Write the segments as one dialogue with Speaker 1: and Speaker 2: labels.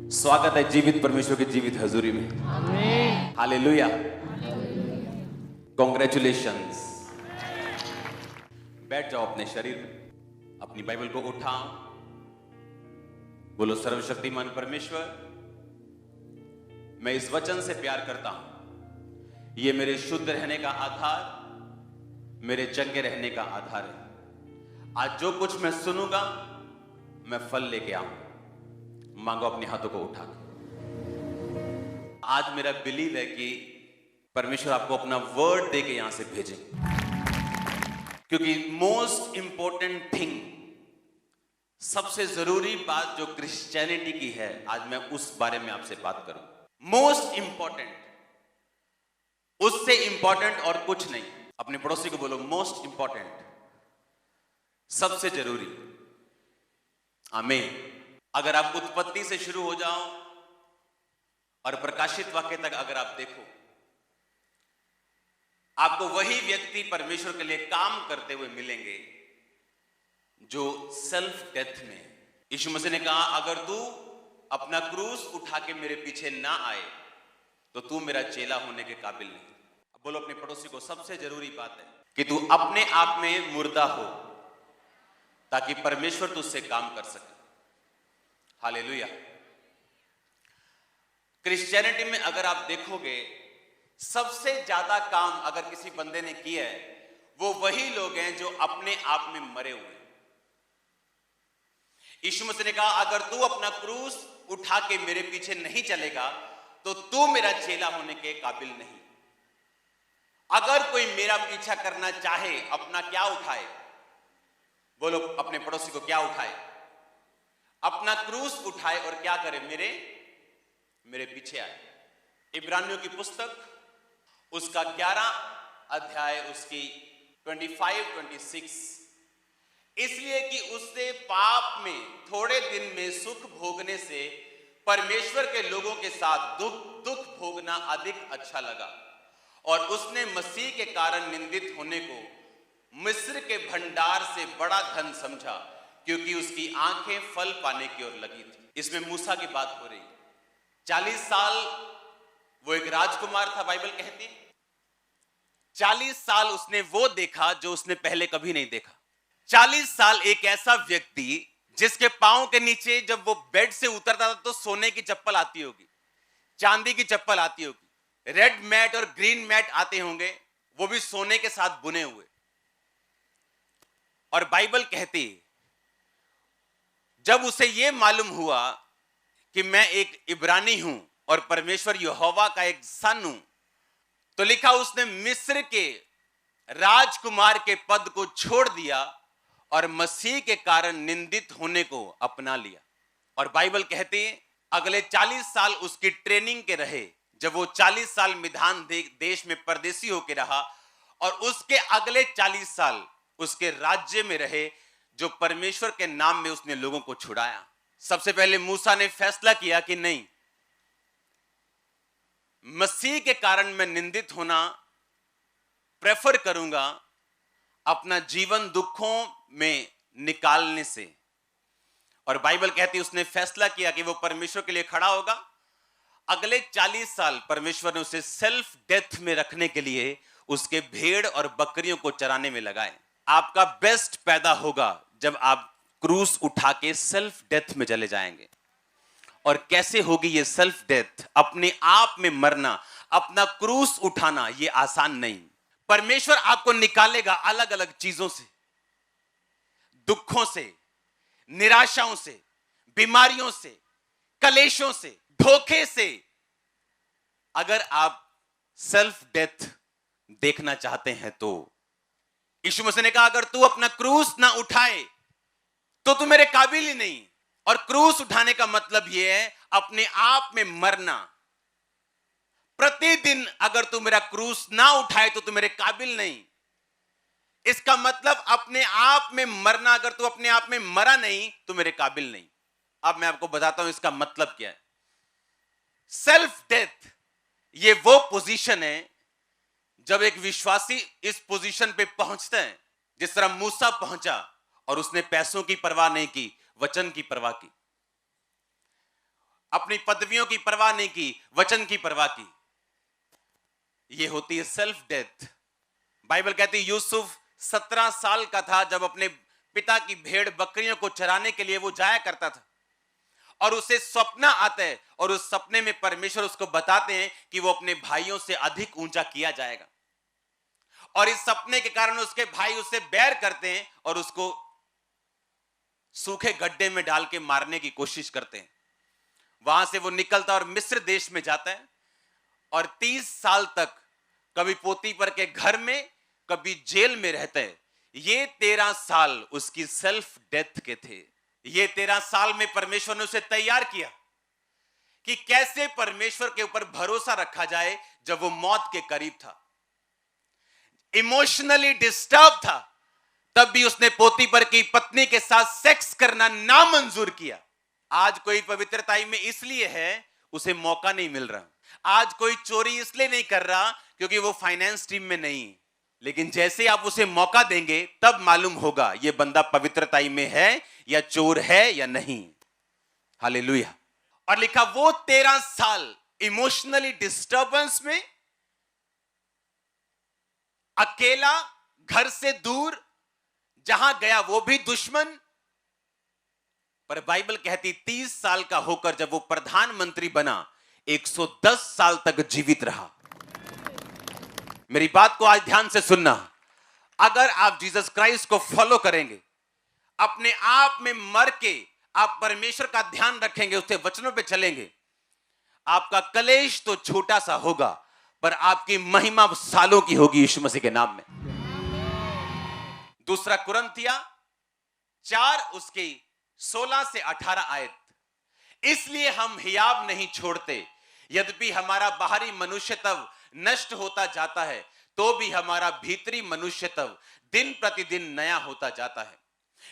Speaker 1: स्वागत है जीवित परमेश्वर की जीवित हजूरी में। Hallelujah, congratulations. बैठ जाओ अपने शरीर में, अपनी बाइबल को उठाओ, बोलो सर्वशक्तिमान परमेश्वर, मैं इस वचन से प्यार करता हूं। ये मेरे शुद्ध रहने का आधार, मेरे चंगे रहने का आधार है। आज जो कुछ मैं सुनूंगा मैं फल लेके आऊंगा। मांगो अपने हाथों को उठा के। आज मेरा बिलीव है कि परमेश्वर आपको अपना वर्ड देके यहां से भेजेंगे, क्योंकि मोस्ट इंपॉर्टेंट थिंग, सबसे जरूरी बात जो क्रिश्चियनिटी की है, आज मैं उस बारे में आपसे बात करूं। मोस्ट इंपॉर्टेंट, उससे इंपॉर्टेंट और कुछ नहीं। अपने पड़ोसी को बोलो मोस्ट इंपॉर्टेंट, सबसे जरूरी। आमीन। अगर आप उत्पत्ति से शुरू हो जाओ और प्रकाशित वाक्य तक अगर आप देखो, आपको वही व्यक्ति परमेश्वर के लिए काम करते हुए मिलेंगे जो सेल्फ डेथ में। यीशु मसीह ने कहा, अगर तू अपना क्रूस उठा के मेरे पीछे ना आए तो तू मेरा चेला होने के काबिल नहीं। अब बोलो अपने पड़ोसी को, सबसे जरूरी बात है कि तू अपने आप में मुर्दा हो ताकि परमेश्वर तुझसे काम कर सके। हालेलुया। क्रिश्चियनिटी में अगर आप देखोगे, सबसे ज्यादा काम अगर किसी बंदे ने किया है, वो वही लोग हैं जो अपने आप में मरे हुए हैं। यीशु मसीह ने कहा, अगर तू अपना क्रूस उठा के मेरे पीछे नहीं चलेगा तो तू मेरा चेला होने के काबिल नहीं। अगर कोई मेरा पीछा करना चाहे, अपना क्या उठाए? बोलो अपने पड़ोसी को, क्या उठाए? अपना क्रूस उठाए और क्या करे? मेरे पीछे आए। इब्रानियों की पुस्तक उसका 11 अध्याय, उसकी 25-26, इसलिए कि उससे पाप में थोड़े दिन में सुख भोगने से परमेश्वर के लोगों के साथ दुख भोगना अधिक अच्छा लगा, और उसने मसीह के कारण निंदित होने को मिस्र के भंडार से बड़ा धन समझा, क्योंकि उसकी आंखें फल पाने की ओर लगी थी। इसमें मूसा की बात हो रही। 40 साल वो एक राजकुमार था, बाइबल कहती 40 साल उसने वो देखा जो उसने पहले कभी नहीं देखा। 40 साल एक ऐसा व्यक्ति जिसके पांव के नीचे जब वो बेड से उतरता था तो सोने की चप्पल आती होगी, चांदी की चप्पल आती होगी, रेड मैट और ग्रीन मैट आते होंगे, वो भी सोने के साथ बुने हुए। और बाइबल कहती, जब उसे यह मालूम हुआ कि मैं एक इब्रानी हूं और परमेश्वर यहोवा का एक सन हूं, तो लिखा उसने मिस्र के राजकुमार के पद को छोड़ दिया और मसीह के कारण निंदित होने को अपना लिया। और बाइबल कहती है अगले 40 साल उसकी ट्रेनिंग के रहे। जब वो 40 साल मिधान देश में परदेसी होकर रहा, और उसके अगले 40 साल उसके राज्य में रहे, जो परमेश्वर के नाम में उसने लोगों को छुड़ाया। सबसे पहले मूसा ने फैसला किया कि नहीं, मसीह के कारण मैं निंदित होना प्रेफर करूंगा अपना जीवन दुखों में निकालने से। और बाइबल कहती है उसने फैसला किया कि वो परमेश्वर के लिए खड़ा होगा। अगले 40 साल परमेश्वर ने उसे सेल्फ डेथ में रखने के लिए उसके भेड़ और बकरियों को चराने में लगाए। आपका बेस्ट पैदा होगा जब आप क्रूस उठा के सेल्फ डेथ में चले जाएंगे। और कैसे होगी ये सेल्फ डेथ? अपने आप में मरना, अपना क्रूस उठाना, ये आसान नहीं। परमेश्वर आपको निकालेगा अलग अलग चीजों से, दुखों से, निराशाओं से, बीमारियों से, कलेशों से, धोखे से। अगर आप सेल्फ डेथ देखना चाहते हैं तो यीशु मसीह ने कहा, अगर तू अपना क्रूस ना उठाए तो तू मेरे काबिल ही नहीं। और क्रूस उठाने का मतलब यह है अपने आप में मरना। प्रतिदिन अगर तू मेरा क्रूस ना उठाए तो तू मेरे काबिल नहीं। इसका मतलब अपने आप में मरना। अगर तू अपने आप में मरा नहीं तो मेरे काबिल नहीं। अब मैं आपको बताता हूं इसका मतलब क्या है। सेल्फ डेथ ये वो पोजीशन है जब एक विश्वासी इस पोजीशन पे पहुंचता है, जिस तरह मूसा पहुंचा और उसने पैसों की परवाह नहीं की, वचन की परवाह की। अपनी पदवियों की परवाह नहीं की, वचन की परवाह की। यह होती है सेल्फ डेथ। बाइबल कहती है यूसुफ 17 साल का था जब अपने पिता की भेड़ बकरियों को चराने के लिए वो जाया करता था, और उसे सपना आता है, और उस सपने में परमेश्वर उसको बताते हैं कि वो अपने भाइयों से अधिक ऊंचा किया जाएगा, और इस सपने के कारण उसके भाई उससे बैर करते हैं और उसको सूखे गड्ढे में डाल के मारने की कोशिश करते हैं। वहां से वो निकलता और मिस्र देश में जाता है, और 30 साल तक कभी पोतीफर के घर में, कभी जेल में रहता है। ये 13 साल उसकी सेल्फ डेथ के थे। ये 13 साल में परमेश्वर ने उसे तैयार किया कि कैसे परमेश्वर के ऊपर भरोसा रखा जाए। जब वो मौत के करीब था, इमोशनली डिस्टर्ब था, तब भी उसने पोतीफर की पत्नी के साथ सेक्स करना नामंजूर किया। आज कोई पवित्रताई में इसलिए है, उसे मौका नहीं मिल रहा। आज कोई चोरी इसलिए नहीं कर रहा क्योंकि वो फाइनेंस टीम में नहीं। लेकिन जैसे आप उसे मौका देंगे तब मालूम होगा ये बंदा पवित्रताई में है या चोर है या नहीं। हालेलुया। और लिखा वो 13 साल इमोशनली डिस्टर्बेंस में, अकेला, घर से दूर, जहां गया वो भी दुश्मन। पर बाइबल कहती 30 साल का होकर जब वो प्रधानमंत्री बना, 110 साल तक जीवित रहा। मेरी बात को आज ध्यान से सुनना। अगर आप जीसस क्राइस्ट को फॉलो करेंगे, अपने आप में मर के आप परमेश्वर का ध्यान रखेंगे, उसके वचनों पे चलेंगे, आपका कलेश तो छोटा सा होगा पर आपकी महिमा सालों की होगी यीशु मसीह के नाम में। दूसरा कुरिन्थिया 4 उसके 16 से 18 आयत। इसलिए हम हियाव नहीं छोड़ते, यद्यपि हमारा बाहरी मनुष्य तब नष्ट होता जाता है, तो भी हमारा भीतरी मनुष्य तब दिन प्रतिदिन नया होता जाता है।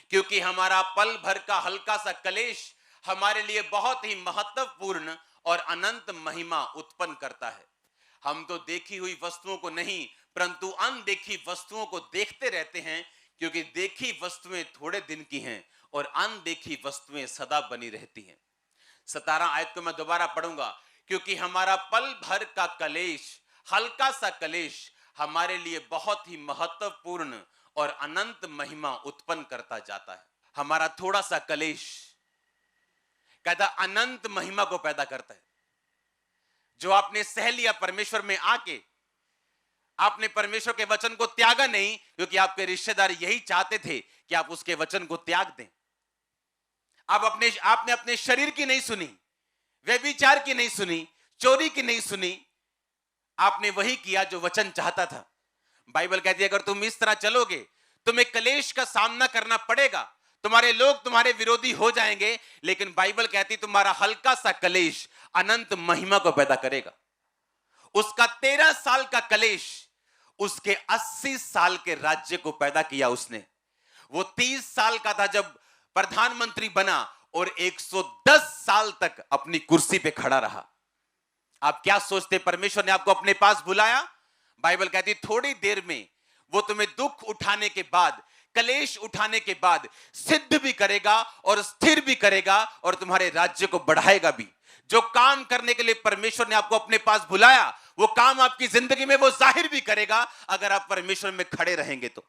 Speaker 1: क्योंकि हमारा पल भर का हल्का सा कलेश हमारे लिए बहुत ही महत्वपूर्ण और अनंत महिमा उत्पन्न करता है। हम तो देखी हुई वस्तुओं को नहीं परंतु अनदेखी वस्तुओं को देखते रहते हैं, क्योंकि देखी वस्तुएं थोड़े दिन की हैं और अनदेखी वस्तुएं सदा बनी रहती हैं। 17 आयत को मैं दोबारा पढ़ूंगा। क्योंकि हमारा पल भर का कलेश, हल्का सा कलेश हमारे लिए बहुत ही महत्वपूर्ण और अनंत महिमा उत्पन्न करता जाता है। हमारा थोड़ा सा कलेश कहता अनंत महिमा को पैदा करता है। जो आपने सह लिया परमेश्वर में आके, आपने परमेश्वर के वचन को त्यागा नहीं, क्योंकि आपके रिश्तेदार यही चाहते थे कि आप उसके वचन को त्याग दें। आपने अपने शरीर की नहीं सुनी, व्यभिचार की नहीं सुनी, चोरी की नहीं सुनी, आपने वही किया जो वचन चाहता था। बाइबल कहती है अगर तुम इस तरह चलोगे तुम्हें कलेश का सामना करना पड़ेगा, तुम्हारे लोग तुम्हारे विरोधी हो जाएंगे, लेकिन बाइबल कहती तुम्हारा हल्का सा कलेश अनंत महिमा को पैदा करेगा। उसका 13 साल का कलेश उसके 80 साल के राज्य को पैदा किया उसने। वो 30 साल का था जब प्रधानमंत्री बना और 110 साल तक अपनी कुर्सी पे खड़ा रहा। आप क्या सोचते परमेश्वर ने आपको अपने पास बुलाया? बाइबल कहती थोड़ी देर में वो तुम्हें दुख उठाने के बाद, कलेश उठाने के बाद सिद्ध भी करेगा और स्थिर भी करेगा और तुम्हारे राज्य को बढ़ाएगा भी। जो काम करने के लिए परमेश्वर ने आपको अपने पास बुलाया, वो काम आपकी जिंदगी में वो जाहिर भी करेगा अगर आप परमेश्वर में खड़े रहेंगे तो।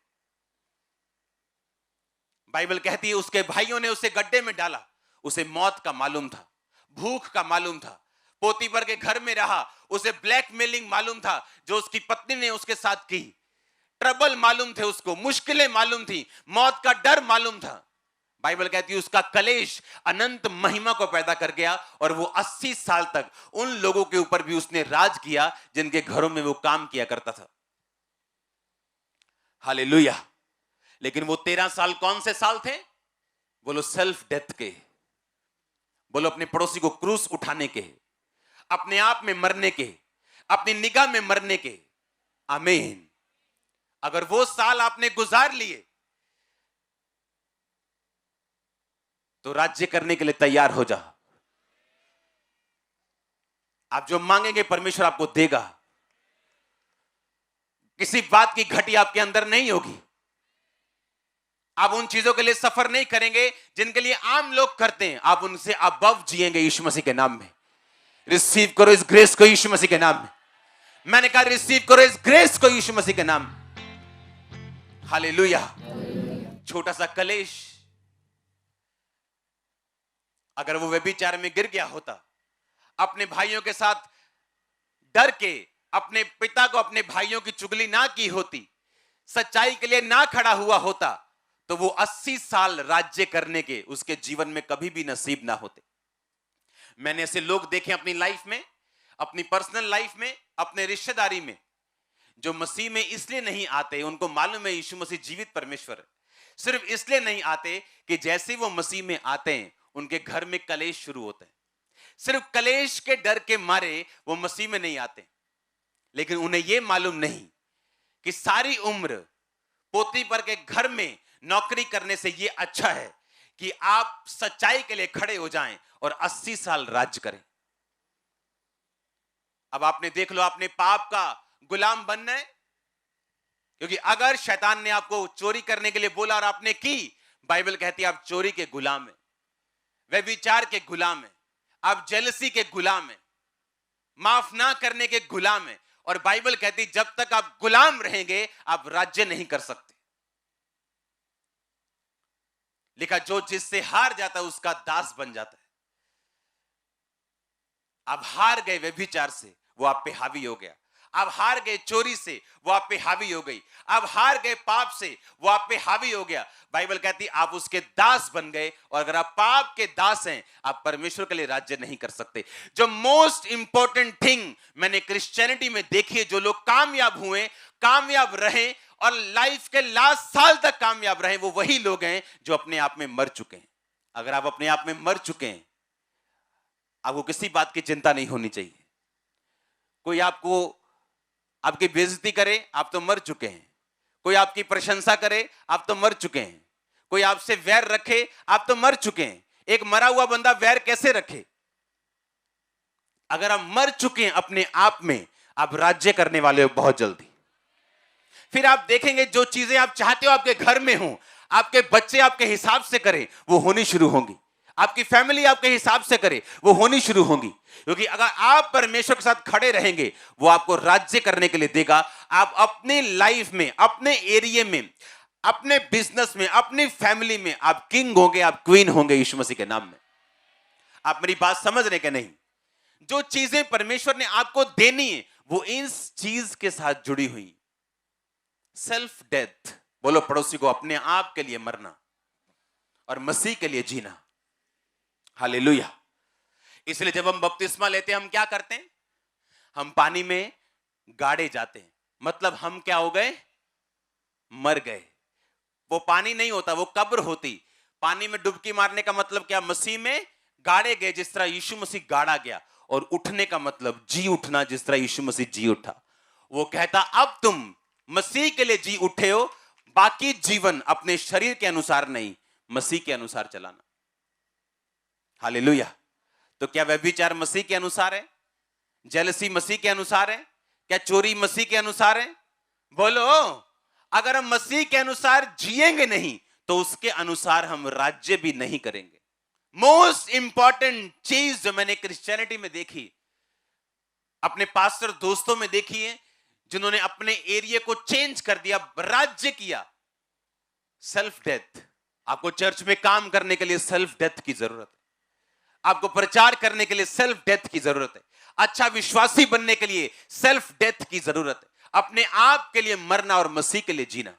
Speaker 1: बाइबल कहती है उसके भाइयों ने उसे गड्ढे में डाला। उसे मौत का मालूम था, भूख का मालूम था, पोतीफर के घर में रहा, उसे ब्लैकमेलिंग मालूम था जो उसकी पत्नी ने उसके साथ की, ट्रबल मालूम थे उसको, मुश्किलें मालूम थी, मौत का डर मालूम था। बाइबल कहती है उसका कलेश अनंत महिमा को पैदा कर गया और वो 80 साल तक उन लोगों के ऊपर भी उसने राज किया जिनके घरों में वो काम किया करता था। हालेलुया। लेकिन वो 13 साल कौन से साल थे? बोलो सेल्फ डेथ के, बोलो अपने पड़ोसी को क्रूस उठाने के, अपने आप में मरने के, अपनी निगाह में मरने के। आमीन। अगर वो साल आपने गुजार लिए तो राज्य करने के लिए तैयार हो जा। आप जो मांगेंगे परमेश्वर आपको देगा। किसी बात की घटी आपके अंदर नहीं होगी। आप उन चीजों के लिए सफर नहीं करेंगे जिनके लिए आम लोग करते हैं, आप उनसे अबव जिएंगे यीशु मसीह के नाम में। रिसीव करो इस ग्रेस को यीशु मसीह के नाम में। मैंने कहा रिसीव करो इस ग्रेस को यीशु मसीह के नाम में। हालेलुया। छोटा सा कलेश, अगर वो व्यभिचार में गिर गया होता, अपने भाइयों के साथ डर के अपने पिता को, अपने भाइयों की चुगली ना की होती, सच्चाई के लिए ना खड़ा हुआ होता, तो वो 80 साल राज्य करने के उसके जीवन में कभी भी नसीब ना होते। मैंने ऐसे लोग देखे अपनी लाइफ में, अपनी पर्सनल लाइफ में, अपने रिश्तेदारी में, जो मसीह में इसलिए नहीं आते, उनको मालूम है यीशु मसीह जीवित परमेश्वर है, सिर्फ इसलिए नहीं आते कि जैसे वो मसीह में आते हैं उनके घर में कलेश शुरू होते हैं। सिर्फ कलेश के डर के मारे वो मसीह में नहीं आते, लेकिन उन्हें यह मालूम नहीं कि सारी उम्र पोती पर के घर में नौकरी करने से यह अच्छा है कि आप सच्चाई के लिए खड़े हो जाएं और 80 साल राज्य करें। अब आपने देख लो, आपने पाप का गुलाम बनना है, क्योंकि अगर शैतान ने आपको चोरी करने के लिए बोला और आपने की, बाइबल कहती है आप चोरी के गुलाम हैं, व्यभिचार के गुलाम हैं, आप जेलसी के गुलाम हैं, माफ ना करने के गुलाम हैं। और बाइबल कहती जब तक आप गुलाम रहेंगे आप राज्य नहीं कर सकते। लिखा जो जिससे हार जाता है उसका दास बन जाता है। आप हार गए व्यभिचार से, वो आप पे हावी हो गया। आप हार गए चोरी से, वो आप पे हावी हो गई। आप हार गए पाप से, वो आप पे हावी हो गया। बाइबल कहती आप उसके दास बन गए, और अगर आप पाप के दास हैं आप परमेश्वर के लिए राज्य नहीं कर सकते। जो मोस्ट इंपॉर्टेंट थिंग मैंने क्रिश्चियनिटी में देखी है, जो लोग कामयाब हुए, कामयाब रहे और लाइफ के लास्ट साल तक कामयाब रहे, वो वही लोग हैं जो अपने आप में मर चुके हैं। अगर आप अपने आप में मर चुके हैं, आपको किसी बात की चिंता नहीं होनी चाहिए। कोई आपको आपकी बेइज्जती करे, आप तो मर चुके हैं। कोई आपकी प्रशंसा करे, आप तो मर चुके हैं। कोई आपसे वैर रखे, आप तो मर चुके हैं। एक मरा हुआ बंदा वैर कैसे रखे? अगर आप मर चुके हैं अपने आप में, आप राज्य करने वाले हो बहुत जल्दी। फिर आप देखेंगे जो चीजें आप चाहते हो आपके घर में हो, आपके बच्चे आपके हिसाब से करें, वो होनी शुरू होंगी। आपकी फैमिली आपके हिसाब से करे, वो होनी शुरू होंगी। क्योंकि अगर आप परमेश्वर के साथ खड़े रहेंगे, वो आपको राज्य करने के लिए देगा। आप अपनी लाइफ में, अपने एरिया में, अपने बिजनेस में, अपनी फैमिली में आप किंग होंगे, आप क्वीन होंगे यीशु मसीह के नाम में। आप मेरी बात समझ रहे कि नहीं? जो चीजें परमेश्वर ने आपको देनी है वो इस चीज के साथ जुड़ी हुई। सेल्फ डेथ, बोलो पड़ोसी को, अपने आप के लिए मरना और मसीह के लिए जीना। हालेलुया। इसलिए जब हम बपतिस्मा लेते हैं, हम क्या करते हैं? हम पानी में गाड़े जाते हैं। मतलब हम क्या हो गए? मर गए। वो पानी नहीं होता, वो कब्र होती। पानी में डुबकी मारने का मतलब क्या? मसीह में गाड़े गए, जिस तरह यीशु मसीह गाड़ा गया। और उठने का मतलब जी उठना, जिस तरह यीशु मसीह जी उठा। वो कहता अब तुम मसीह के लिए जी उठे हो, बाकी जीवन अपने शरीर के अनुसार नहीं, मसीह के अनुसार चलाना। हालेलुया। तो क्या व्यभिचार मसीह के अनुसार है? जेलसी मसीह के अनुसार है? क्या चोरी मसीह के अनुसार है? बोलो। अगर हम मसीह के अनुसार जिएंगे नहीं, तो उसके अनुसार हम राज्य भी नहीं करेंगे। मोस्ट इंपॉर्टेंट चीज जो मैंने क्रिश्चियनिटी में देखी, अपने पास्टर दोस्तों में देखी है, जिन्होंने अपने एरिया को चेंज कर दिया, राज्य किया, सेल्फ डेथ। आपको चर्च में काम करने के लिए सेल्फ डेथ की जरूरत है। आपको प्रचार करने के लिए सेल्फ डेथ की जरूरत है। अच्छा विश्वासी बनने के लिए सेल्फ डेथ की जरूरत है। अपने आप के लिए मरना और मसीह के लिए जीना।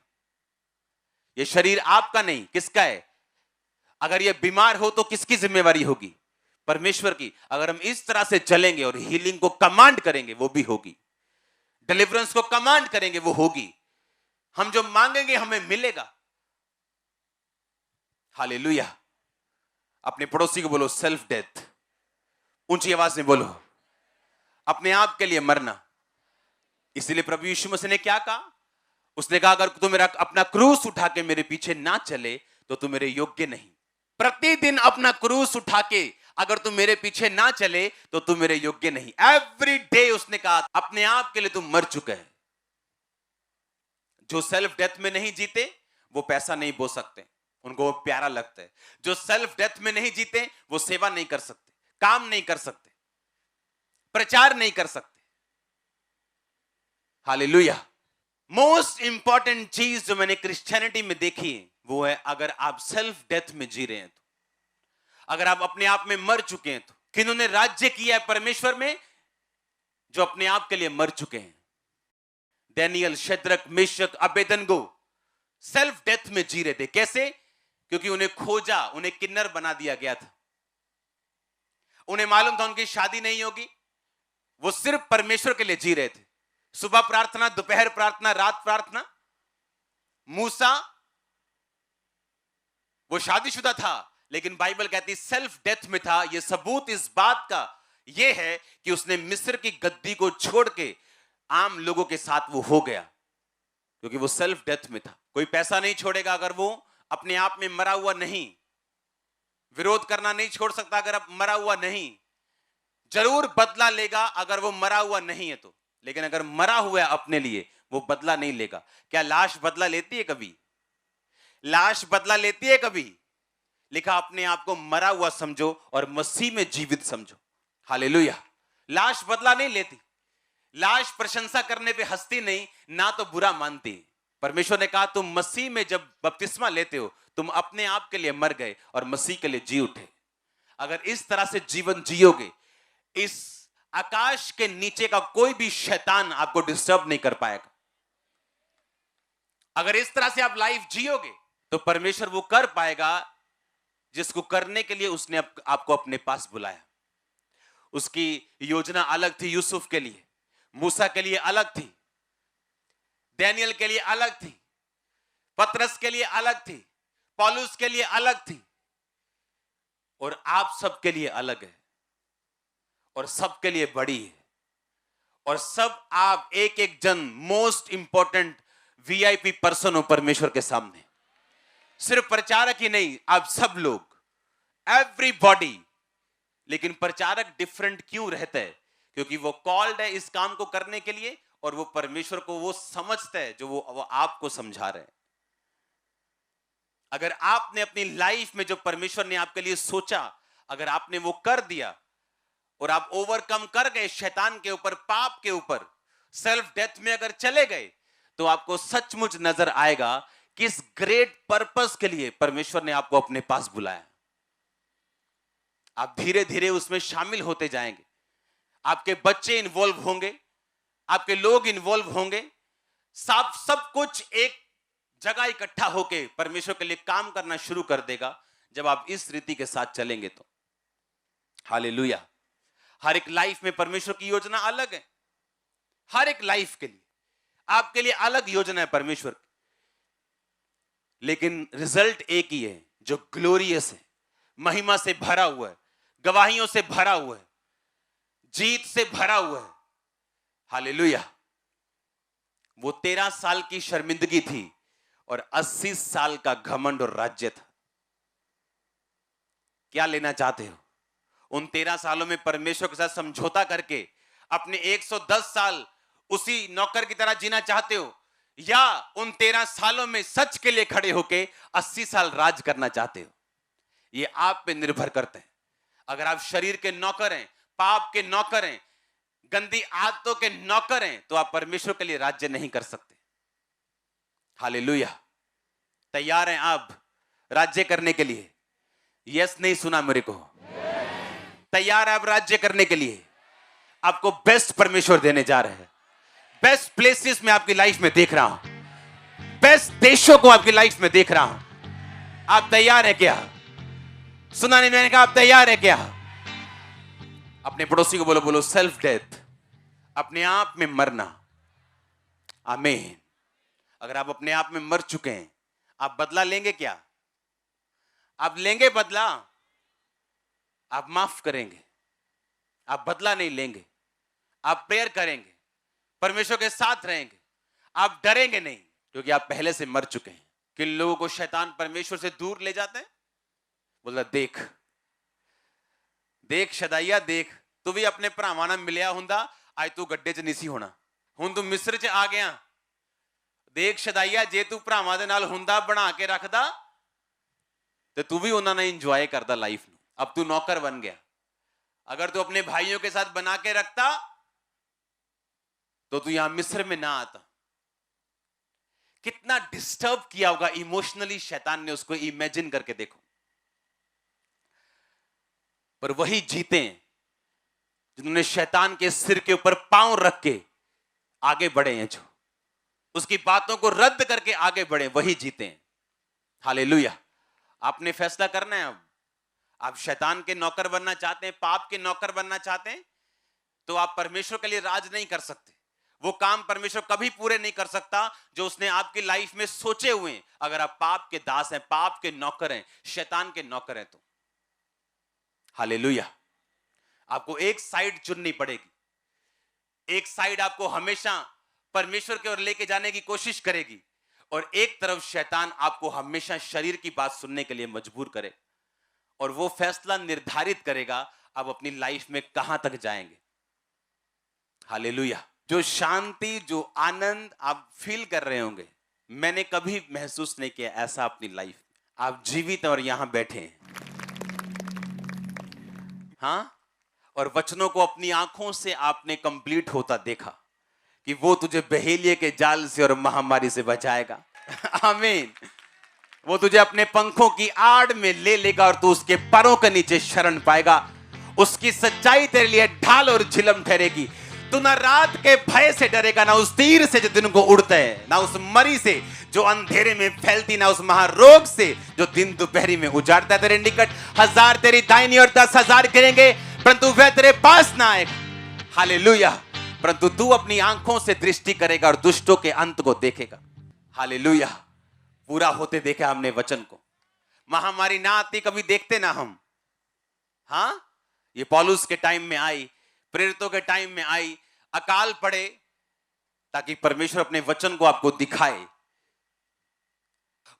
Speaker 1: यह शरीर आपका नहीं, किसका है? अगर यह बीमार हो तो किसकी जिम्मेवारी होगी? परमेश्वर की। अगर हम इस तरह से चलेंगे और हीलिंग को कमांड करेंगे, वो भी होगी। डिलीवरेंस को कमांड करेंगे, वो होगी। हम जो मांगेंगे हमें मिलेगा। हालेलुया। अपने पड़ोसी को बोलो सेल्फ डेथ, ऊंची आवाज में बोलो, अपने आप के लिए मरना। इसलिए प्रभु यीशु मसीह ने क्या कहा? उसने कहा अगर तू मेरा अपना क्रूस उठा के मेरे पीछे ना चले तो तू मेरे योग्य नहीं। प्रतिदिन अपना क्रूस उठा के अगर तू मेरे पीछे ना चले तो तू मेरे योग्य नहीं। एवरी डे उसने कहा अपने आप के लिए तू मर चुका है। जो सेल्फ डेथ में नहीं जीते वो पैसा नहीं बो सकते, उनको वो प्यारा लगता है। जो सेल्फ डेथ में नहीं जीते वो सेवा नहीं कर सकते, काम नहीं कर सकते, प्रचार नहीं कर सकते। हालेलुया। मोस्ट इंपॉर्टेंट चीज जो मैंने क्रिश्चियनिटी में देखी है वो है, अगर आप सेल्फ डेथ में जी रहे हैं तो, अगर आप अपने आप में मर चुके हैं तो, किन्होंने राज्य किया है परमेश्वर में जो अपने आप के लिए मर चुके हैं। Daniel, Shadrach, Meshach, Abednego self death में जी रहे थे। कैसे? क्योंकि उन्हें खोजा, उन्हें किन्नर बना दिया गया था। उन्हें मालूम था उनकी शादी नहीं होगी, वो सिर्फ परमेश्वर के लिए जी रहे थे। सुबह प्रार्थना, दोपहर प्रार्थना, रात प्रार्थना। मूसा वो शादीशुदा था, लेकिन बाइबल कहती सेल्फ डेथ में था। यह सबूत इस बात का यह है कि उसने मिस्र की गद्दी को छोड़ के आम लोगों के साथ वो हो गया, क्योंकि वो सेल्फ डेथ में था। कोई पैसा नहीं छोड़ेगा अगर वो अपने आप में मरा हुआ नहीं। विरोध करना नहीं छोड़ सकता अगर अब मरा हुआ नहीं। जरूर बदला लेगा अगर वो मरा हुआ नहीं है तो, लेकिन अगर मरा हुआ है अपने लिए वो बदला नहीं लेगा। क्या लाश बदला लेती है कभी? लाश बदला लेती है कभी? लिखा अपने आप को मरा हुआ समझो और मसीह में जीवित समझो। हालेलुया। लाश बदला नहीं लेती, लाश प्रशंसा करने पे हंसती नहीं, ना तो बुरा मानती। परमेश्वर ने कहा तुम मसीह में जब बपतिस्मा लेते हो तुम अपने आप के लिए मर गए और मसीह के लिए जी उठे। अगर इस तरह से जीवन जियोगे, इस आकाश के नीचे का कोई भी शैतान आपको डिस्टर्ब नहीं कर पाएगा। अगर इस तरह से आप लाइफ जियोगे तो परमेश्वर वो कर पाएगा जिसको करने के लिए उसने आपको अपने पास बुलाया। उसकी योजना अलग थी यूसुफ के लिए, मूसा के लिए अलग थी, डैनियल के लिए अलग थी, पतरस के लिए अलग थी, पौलुस के लिए अलग थी, और आप सबके लिए अलग है और सबके लिए बड़ी है। और सब आप एक एक जन मोस्ट इंपॉर्टेंट वीआईपी पर्सन हो परमेश्वर के सामने। सिर्फ प्रचारक ही नहीं, आप सब लोग, एवरीबॉडी। लेकिन प्रचारक डिफरेंट क्यों रहता है? क्योंकि वो कॉल्ड है इस काम को करने के लिए और वो परमेश्वर को वो समझता है जो वो आपको समझा रहे हैं। अगर आपने अपनी लाइफ में जो परमेश्वर ने आपके लिए सोचा, अगर आपने वो कर दिया और आप ओवरकम कर गए शैतान के ऊपर, पाप के ऊपर, सेल्फ डेथ में अगर चले गए, तो आपको सचमुच नजर आएगा किस ग्रेट पर्पस के लिए परमेश्वर ने आपको अपने पास बुलाया। आप धीरे धीरे उसमें शामिल होते जाएंगे। आपके बच्चे इन्वॉल्व होंगे, आपके लोग इन्वॉल्व होंगे, सब कुछ एक जगह इकट्ठा होके परमेश्वर के लिए काम करना शुरू कर देगा जब आप इस रीति के साथ चलेंगे तो। हालेलुया। हर एक लाइफ में परमेश्वर की योजना अलग है। हर एक लाइफ के लिए आपके लिए अलग योजना है परमेश्वर की, लेकिन रिजल्ट एक ही है जो ग्लोरियस है, महिमा से भरा हुआ है, गवाहियों से भरा हुआ है, जीत से भरा हुआ है। हालेलुया। वो 13 साल की शर्मिंदगी थी और 80 साल का घमंड और राज्य था। क्या लेना चाहते हो? उन 13 सालों में परमेश्वर के साथ समझौता करके अपने 110 साल उसी नौकर की तरह जीना चाहते हो, या उन 13 सालों में सच के लिए खड़े होके 80 साल राज करना चाहते हो? ये आप पे निर्भर करते हैं। अगर आप शरीर के नौकर हैं, पाप के नौकर हैं, गंदी आदतों के नौकर हैं, तो आप परमेश्वर के लिए राज्य नहीं कर सकते। हालेलुया। तैयार हैं आप राज्य करने के लिए? यस नहीं सुना मेरे को? तैयार है आप राज्य करने के लिए? आपको बेस्ट परमेश्वर देने जा रहे हैं। बेस्ट प्लेसेस में आपकी लाइफ में देख रहा हूं, बेस्ट देशों को आपकी लाइफ में देख रहा हूं। आप तैयार है क्या? सुना नहीं मैंने कहा आप तैयार है क्या? अपने पड़ोसी को बोलो, बोलो सेल्फ डेथ, अपने आप में मरना। आमीन। अगर आप अपने आप में मर चुके हैं, आप बदला लेंगे क्या? आप लेंगे बदला? आप माफ करेंगे, आप बदला नहीं लेंगे। आप प्रेयर करेंगे, परमेश्वर के साथ रहेंगे, आप डरेंगे नहीं, क्योंकि आप पहले से मर चुके हैं। किन लोगों को शैतान परमेश्वर से दूर ले जाते हैं? बोला देख देख शदाइया देख, तू भी अपने भरावां नाल मिलिया हुंदा, आज तू गड्ढे च नहीं सी होना। हुण तू मिस्र च आ गया, देख शदाइया जे तू भरावां दे नाल हुंदा बना के रखदा तो तू भी उन्हां नाल इंजॉय करदा लाइफ नूं। अब तू नौकर बन गया। अगर तू अपने भाइयों के साथ बना के रखता तो तू यहां मिस्र में ना आता। कितना डिस्टर्ब किया होगा इमोशनली शैतान ने उसको, इमेजिन करके देखो। पर वही जीते हैं जिन्होंने शैतान के सिर के ऊपर पांव रख के आगे बढ़े हैं, जो उसकी बातों को रद्द करके आगे बढ़े, वही जीते हैं। हालेलुया। आपने फैसला करना है। अब आप शैतान के नौकर बनना चाहते हैं, पाप के नौकर बनना चाहते हैं, तो आप परमेश्वर के लिए राज नहीं कर सकते। वो काम परमेश्वर कभी पूरे नहीं कर सकता जो उसने आपकी लाइफ में सोचे हुए हैं, अगर आप पाप के दास हैं, पाप के नौकर हैं, शैतान के नौकर हैं तो। हालेलुया। आपको एक साइड चुननी पड़ेगी। एक साइड आपको हमेशा परमेश्वर की ओर लेके जाने की कोशिश करेगी, और एक तरफ शैतान आपको हमेशा शरीर की बात सुनने के लिए मजबूर करे, और वो फैसला निर्धारित करेगा आप अपनी लाइफ में कहां तक जाएंगे। हालेलुया। जो शांति, जो आनंद आप फील कर रहे होंगे, मैंने कभी महसूस नहीं किया ऐसा अपनी लाइफ। आप जीवित और यहां बैठे हैं, हाँ, और वचनों को अपनी आंखों से आपने कंप्लीट होता देखा कि वो तुझे बहेलिए के जाल से और महामारी से बचाएगा। आमीन। वो तुझे अपने पंखों की आड़ में ले लेगा और तू उसके पैरों के नीचे शरण पाएगा। उसकी सच्चाई तेरे लिए ढाल और झिलम ठहरेगी। तू ना रात के भय से डरेगा, ना उस तीर से जो दिन को उड़ता है, ना उस मरी से जो अंधेरे में फैलती, ना उस महारोग से जो दिन दोपहरी में उजाड़ता है। तेरे निकट 1000 तेरी दाहिनी और 10,000 गिरेंगे, परंतु वह तेरे पास ना आएगा। हालेलुया। परंतु तू अपनी आंखों से दृष्टि करेगा और दुष्टों के अंत को देखेगा। हालेलुया। पूरा होते देखा हमने वचन को। महामारी ना आती कभी देखते ना हम, हाँ, ये पौलुस के टाइम में आई, प्रेरितों के टाइम में आई। अकाल पड़े ताकि परमेश्वर अपने वचन को आपको दिखाए।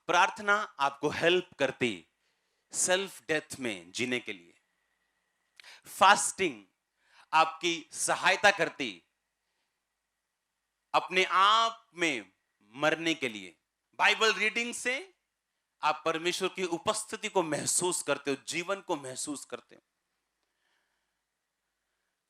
Speaker 1: प्रार्थना आपको हेल्प करती सेल्फ डेथ में जीने के लिए। फास्टिंग आपकी सहायता करती अपने आप में मरने के लिए। बाइबल रीडिंग से आप परमेश्वर की उपस्थिति को महसूस करते हो, जीवन को महसूस करते हो।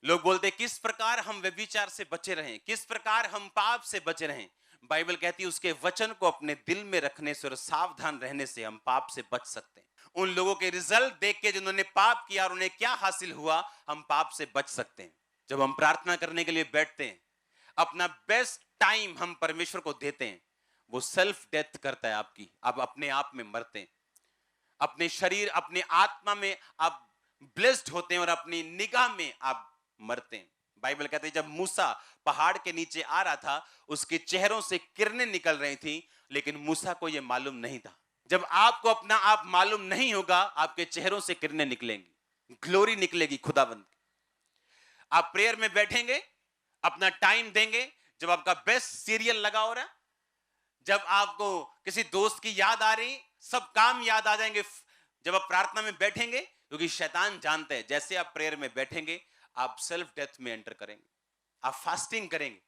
Speaker 1: लोग बोलते किस प्रकार हम व्यभिचार से बचे रहें, किस प्रकार हम पाप से बचे रहें। बाइबल कहती है उसके वचन को अपने दिल में रखने से और सावधान रहने से हम पाप से बच सकते हैं। उन लोगों के रिजल्ट देख के जिन्होंने पाप किया और उन्हें क्या हासिल हुआ, हम पाप से बच सकते हैं। जब हम प्रार्थना करने के लिए बैठते हैं, अपना बेस्ट टाइम हम परमेश्वर को देते हैं, वो सेल्फ डेथ करता है आपकी। आप अपने आप में मरते हैं, अपने शरीर, अपने आत्मा में आप ब्लेस्ड होते हैं और अपनी निगाह में आप मरते हैं। बाइबल कहते हैं जब मूसा पहाड़ के नीचे आ रहा था, उसके चेहरों से किरणें निकल रही थी, लेकिन मूसा को यह मालूम नहीं था। जब आपको अपना आप मालूम नहीं होगा, आपके चेहरों से किरणें निकलेंगी, ग्लोरी निकलेगी खुदावंद। आप प्रेयर में बैठेंगे, अपना टाइम देंगे, जब आपका बेस्ट सीरियल लगा हो रहा, जब आपको किसी दोस्त की याद आ रही, सब काम याद आ जाएंगे जब आप प्रार्थना में बैठेंगे, क्योंकि शैतान जानते हैं जैसे आप प्रेयर में बैठेंगे आप सेल्फ डेथ में एंटर करेंगे। आप फास्टिंग करेंगे,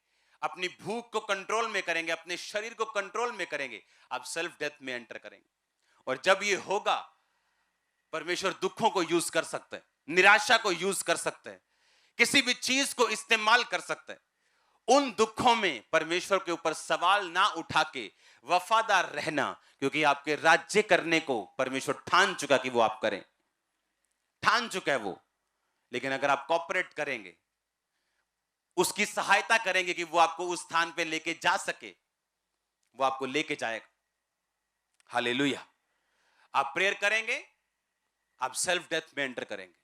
Speaker 1: अपनी भूख को कंट्रोल में करेंगे, अपने शरीर को कंट्रोल में करेंगे, आप सेल्फ डेथ में एंटर करेंगे। और जब ये होगा, परमेश्वर दुखों को यूज कर सकता है, निराशा को यूज कर सकता है, किसी भी चीज को इस्तेमाल कर सकता है। उन दुखों में परमेश्वर के ऊपर सवाल ना उठा के वफादार रहना, क्योंकि आपके राज्य करने को परमेश्वर ठान चुका कि वो आप करें, ठान चुका है वो। लेकिन अगर आप कॉपरेट करेंगे, उसकी सहायता करेंगे कि वो आपको उस स्थान पे लेके जा सके, वो आपको लेके जाएगा। हालेलुया। आप प्रेयर करेंगे, आप सेल्फ डेथ में एंटर करेंगे,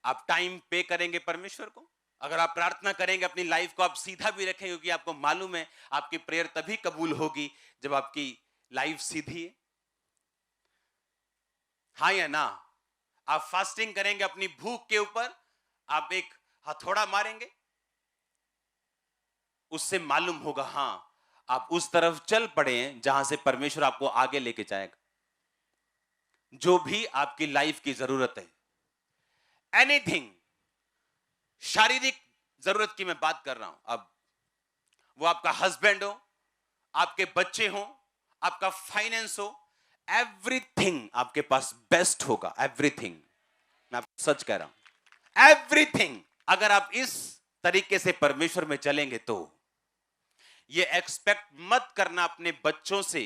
Speaker 1: आप टाइम पे करेंगे परमेश्वर को। अगर आप प्रार्थना करेंगे, अपनी लाइफ को आप सीधा भी रखेंगे, क्योंकि आपको मालूम है आपकी प्रेयर तभी कबूल होगी जब आपकी लाइफ सीधी है। हाँ या ना? आप फास्टिंग करेंगे, अपनी भूख के ऊपर आप एक हथौड़ा मारेंगे, उससे मालूम होगा हां आप उस तरफ चल पड़े हैं जहां से परमेश्वर आपको आगे लेके जाएगा। जो भी आपकी लाइफ की जरूरत है, एनीथिंग, शारीरिक जरूरत की मैं बात कर रहा हूं, अब वो आपका हस्बैंड हो, आपके बच्चे हो, आपका फाइनेंस हो, एवरीथिंग आपके पास बेस्ट होगा। एवरीथिंग, मैं आपको सच कह रहा हूं, एवरीथिंग। अगर आप इस तरीके से परमेश्वर में चलेंगे तो ये एक्सपेक्ट मत करना अपने बच्चों से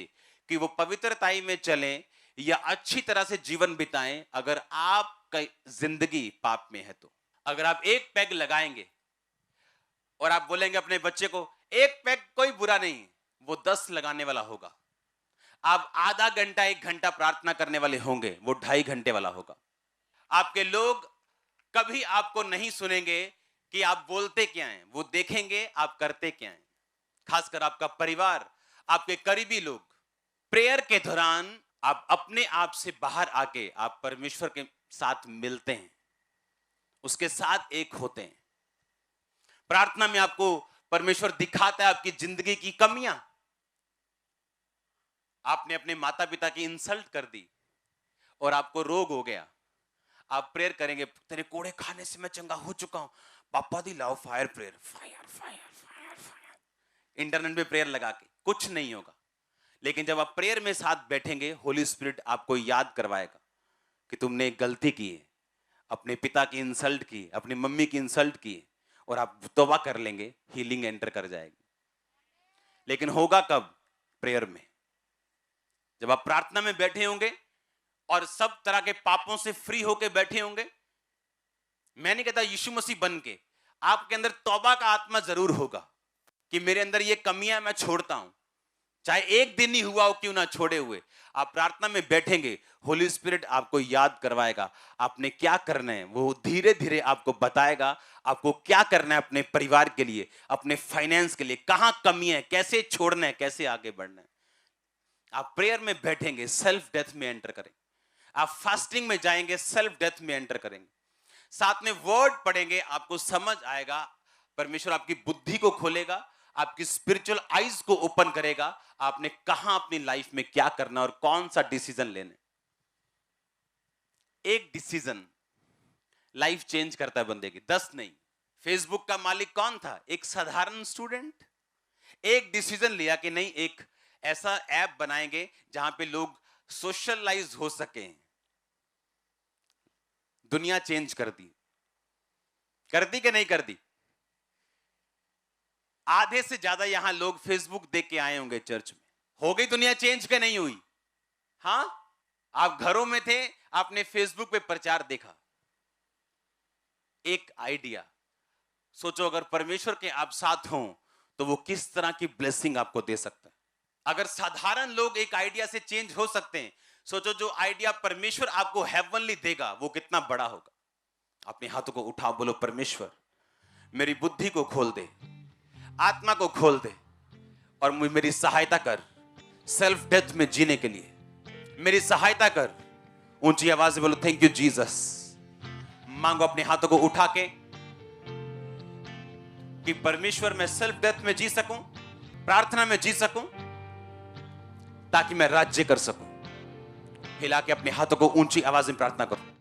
Speaker 1: कि वो पवित्रताई में चलें या अच्छी तरह से जीवन बिताएं अगर आपका जिंदगी पाप में है तो। अगर आप एक पैग लगाएंगे और आप बोलेंगे अपने बच्चे को एक पैग कोई बुरा नहीं, वो 10 लगाने वाला होगा। आप आधा घंटा 1 घंटा प्रार्थना करने वाले होंगे, वो 2.5 घंटे वाला होगा। आपके लोग कभी आपको नहीं सुनेंगे कि आप बोलते क्या हैं, वो देखेंगे आप करते क्या हैं। खासकर आपका परिवार, आपके करीबी लोग। प्रेयर के दौरान आप अपने आप से बाहर आके आप परमेश्वर के साथ मिलते हैं, उसके साथ एक होते हैं। प्रार्थना में आपको परमेश्वर दिखाता है आपकी जिंदगी की कमियां। आपने अपने माता पिता की इंसल्ट कर दी और आपको रोग हो गया, आप प्रेयर करेंगे, तेरे कोड़े खाने से मैं चंगा हो चुका हूं, पापा दी लाओ fire prayer, fire fire fire fire, internet पे प्रेयर लगा के कुछ नहीं होगा। लेकिन जब आप प्रेयर में साथ बैठेंगे, होली स्पिरिट आपको याद करवाएगा कि तुमने एक गलती की है, अपने पिता की इंसल्ट की, अपनी मम्मी की इंसल्ट की, और आप तौबा कर लेंगे, हीलिंग एंटर कर जाएगी। लेकिन होगा कब? प्रेयर में। जब आप प्रार्थना में बैठे होंगे और सब तरह के पापों से फ्री होके बैठे होंगे, मैं नहीं कहता यीशु मसीह बन के, आपके अंदर तौबा का आत्मा जरूर होगा कि मेरे अंदर ये कमियां मैं छोड़ता हूं, चाहे एक दिन ही हुआ हो क्यों ना छोड़े हुए। आप प्रार्थना में बैठेंगे, होली स्पिरिट आपको याद करवाएगा आपने क्या करना है, वो धीरे धीरे आपको बताएगा आपको क्या करना है अपने परिवार के लिए, अपने फाइनेंस के लिए, कहां कमी है, कैसे छोड़ना है, कैसे आगे बढ़ना है। आप प्रेयर में बैठेंगे, सेल्फ डेथ में एंटर करेंगे। आप फास्टिंग में जाएंगे, सेल्फ डेथ में एंटर करेंगे। साथ में वर्ड पढ़ेंगे, आपको समझ आएगा, परमेश्वर आपकी बुद्धि को खोलेगा, आपकी स्पिरिचुअल आईज को ओपन करेगा, आपने कहां अपनी लाइफ में क्या करना और कौन सा डिसीजन लेना। एक डिसीजन लाइफ चेंज करता है बंदे की, 10 नहीं। फेसबुक का मालिक कौन था? एक साधारण स्टूडेंट। एक डिसीजन लिया कि नहीं, एक ऐसा ऐप बनाएंगे जहां पे लोग सोशलाइज हो सके। दुनिया चेंज कर दी कि नहीं कर दी? आधे से ज्यादा यहां लोग फेसबुक देख के आए होंगे चर्च में। हो गई दुनिया चेंज के नहीं हुई? हां, आप घरों में थे, आपने फेसबुक पे प्रचार देखा, एक आइडिया। सोचो अगर परमेश्वर के आप साथ हों तो वो किस तरह की ब्लेसिंग आपको दे सकता है। अगर साधारण लोग एक आइडिया से चेंज हो सकते हैं, सोचो जो आइडिया परमेश्वर आपको हेवनली देगा वो कितना बड़ा होगा। अपने हाथों को उठाओ, बोलो परमेश्वर मेरी बुद्धि को खोल दे, आत्मा को खोल दे और मेरी सहायता कर सेल्फ डेथ में जीने के लिए, मेरी सहायता कर। ऊंची आवाज से बोलो थैंक यू जीसस। मांगो अपने हाथों को उठा के कि परमेश्वर मैं सेल्फ डेथ में जी सकूं, प्रार्थना में जी सकूं, ताकि मैं राज्य कर सकूं। हिला के अपने हाथों को ऊंची आवाज में प्रार्थना करो।